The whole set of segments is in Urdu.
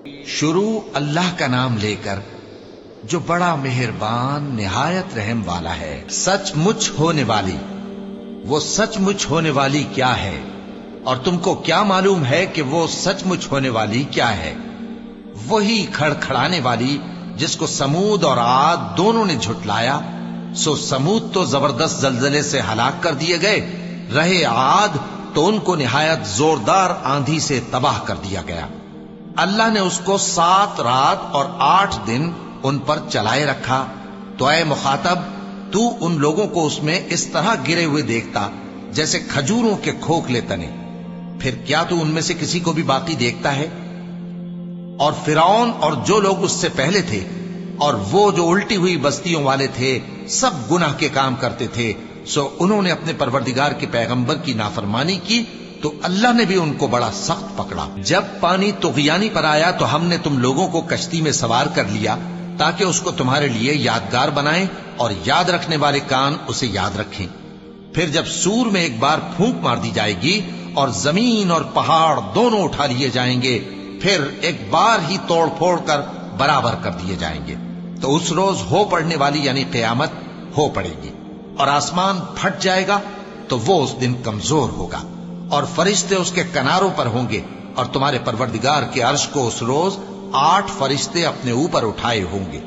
شروع اللہ کا نام لے کر جو بڑا مہربان نہایت رحم والا ہے۔ سچ مچ ہونے والی، وہ سچ مچ ہونے والی کیا ہے؟ اور تم کو کیا معلوم ہے کہ وہ سچ مچ ہونے والی کیا ہے؟ وہی کھڑکھڑانے والی جس کو سمود اور عاد دونوں نے جھٹلایا۔ سو سمود تو زبردست زلزلے سے ہلاک کر دیے گئے، رہے عاد تو ان کو نہایت زوردار آندھی سے تباہ کر دیا گیا۔ اللہ نے اس کو 7 رات اور 8 دن ان پر چلائے رکھا۔ تو اے مخاطب، تو ان لوگوں کو اس میں اس طرح گرے ہوئے دیکھتا جیسے کھجوروں کے کھوکھلے تنے، پھر کیا تو ان میں سے کسی کو بھی باقی دیکھتا ہے؟ اور فرعون اور جو لوگ اس سے پہلے تھے اور وہ جو الٹی ہوئی بستیوں والے تھے، سب گناہ کے کام کرتے تھے، سو انہوں نے اپنے پروردگار کے پیغمبر کی نافرمانی کی تو اللہ نے بھی ان کو بڑا سخت پکڑا۔ جب پانی طغیانی پر آیا تو ہم نے تم لوگوں کو کشتی میں سوار کر لیا تاکہ اس کو تمہارے لیے یادگار بنائیں اور یاد رکھنے والے کان اسے یاد رکھیں۔ پھر جب سور میں ایک بار پھونک مار دی جائے گی اور زمین اور پہاڑ دونوں اٹھا لیے جائیں گے، پھر ایک بار ہی توڑ پھوڑ کر برابر کر دیے جائیں گے، تو اس روز ہو پڑنے والی یعنی قیامت ہو پڑے گی، اور آسمان پھٹ جائے گا تو وہ اس دن کمزور ہوگا، اور فرشتے اس کے کناروں پر ہوں گے، اور تمہارے پروردگار کے عرش کو اس روز 8 فرشتے اپنے اوپر اٹھائے ہوں گے۔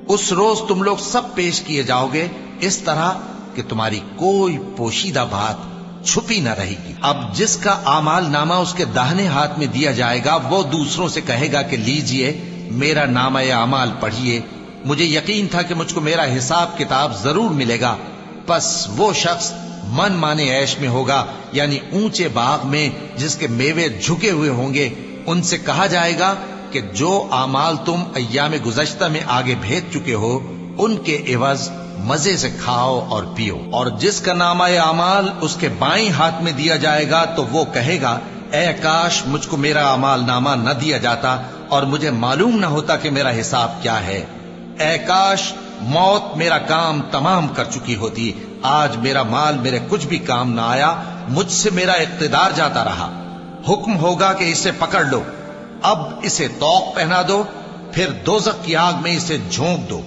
اس روز تم لوگ سب پیش کیے جاؤ گے اس طرح کہ تمہاری کوئی پوشیدہ بات چھپی نہ رہے گی۔ اب جس کا اعمال نامہ اس کے داہنے ہاتھ میں دیا جائے گا، وہ دوسروں سے کہے گا کہ لیجئے میرا نامہ اعمال پڑھیے، مجھے یقین تھا کہ مجھ کو میرا حساب کتاب ضرور ملے گا۔ پس وہ شخص من مانے عیش میں ہوگا، یعنی اونچے باغ میں جس کے میوے جھکے ہوئے ہوں گے۔ ان سے کہا جائے گا کہ جو اعمال تم ایام گزشتہ میں آگے بھیج چکے ہو، ان کے عوض مزے سے کھاؤ اور پیو۔ اور جس کا نامہ اعمال اس کے بائیں ہاتھ میں دیا جائے گا تو وہ کہے گا اے کاش مجھ کو میرا اعمال نامہ نہ دیا جاتا اور مجھے معلوم نہ ہوتا کہ میرا حساب کیا ہے۔ اے کاش موت میرا کام تمام کر چکی ہوتی، آج میرا مال میرے کچھ بھی کام نہ آیا، مجھ سے میرا اقتدار جاتا رہا۔ حکم ہوگا کہ اسے پکڑ لو، اب اسے طوق پہنا دو، پھر دوزخ کی آگ میں اسے جھونک دو،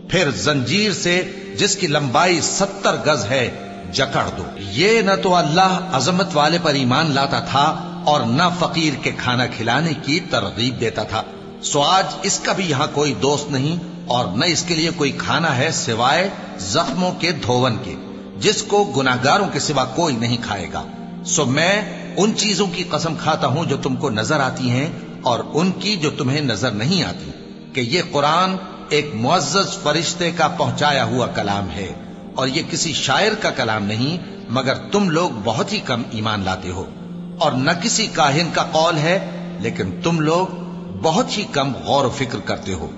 پھر زنجیر سے جس کی لمبائی 70 گز ہے جکڑ دو۔ یہ نہ تو اللہ عظمت والے پر ایمان لاتا تھا اور نہ فقیر کے کھانا کھلانے کی ترغیب دیتا تھا، سو آج اس کا بھی یہاں کوئی دوست نہیں اور نہ اس کے لیے کوئی کھانا ہے سوائے زخموں کے دھون کے، جس کو گناہگاروں کے سوا کوئی نہیں کھائے گا۔ سو میں ان چیزوں کی قسم کھاتا ہوں جو تم کو نظر آتی ہیں اور ان کی جو تمہیں نظر نہیں آتی، کہ یہ قرآن ایک معزز فرشتے کا پہنچایا ہوا کلام ہے، اور یہ کسی شاعر کا کلام نہیں، مگر تم لوگ بہت ہی کم ایمان لاتے ہو، اور نہ کسی کاہن کا قول ہے، لیکن تم لوگ بہت ہی کم غور و فکر کرتے ہو۔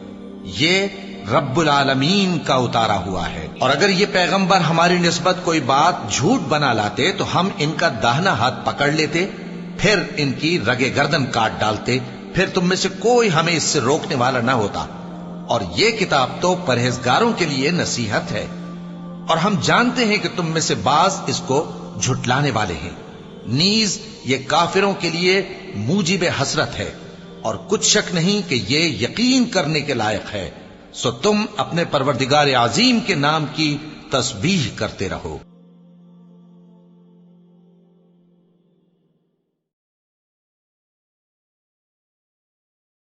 یہ رب العالمین کا اتارا ہوا ہے۔ اور اگر یہ پیغمبر ہماری نسبت کوئی بات جھوٹ بنا لاتے تو ہم ان کا داہنا ہاتھ پکڑ لیتے، پھر ان کی رگے گردن کاٹ ڈالتے، پھر تم میں سے کوئی ہمیں اس سے روکنے والا نہ ہوتا۔ اور یہ کتاب تو پرہیزگاروں کے لیے نصیحت ہے، اور ہم جانتے ہیں کہ تم میں سے بعض اس کو جھٹلانے والے ہیں، نیز یہ کافروں کے لیے موجب حسرت ہے، اور کچھ شک نہیں کہ یہ یقین کرنے کے لائق ہے۔ سو تم اپنے پروردگار عظیم کے نام کی تسبیح کرتے رہو۔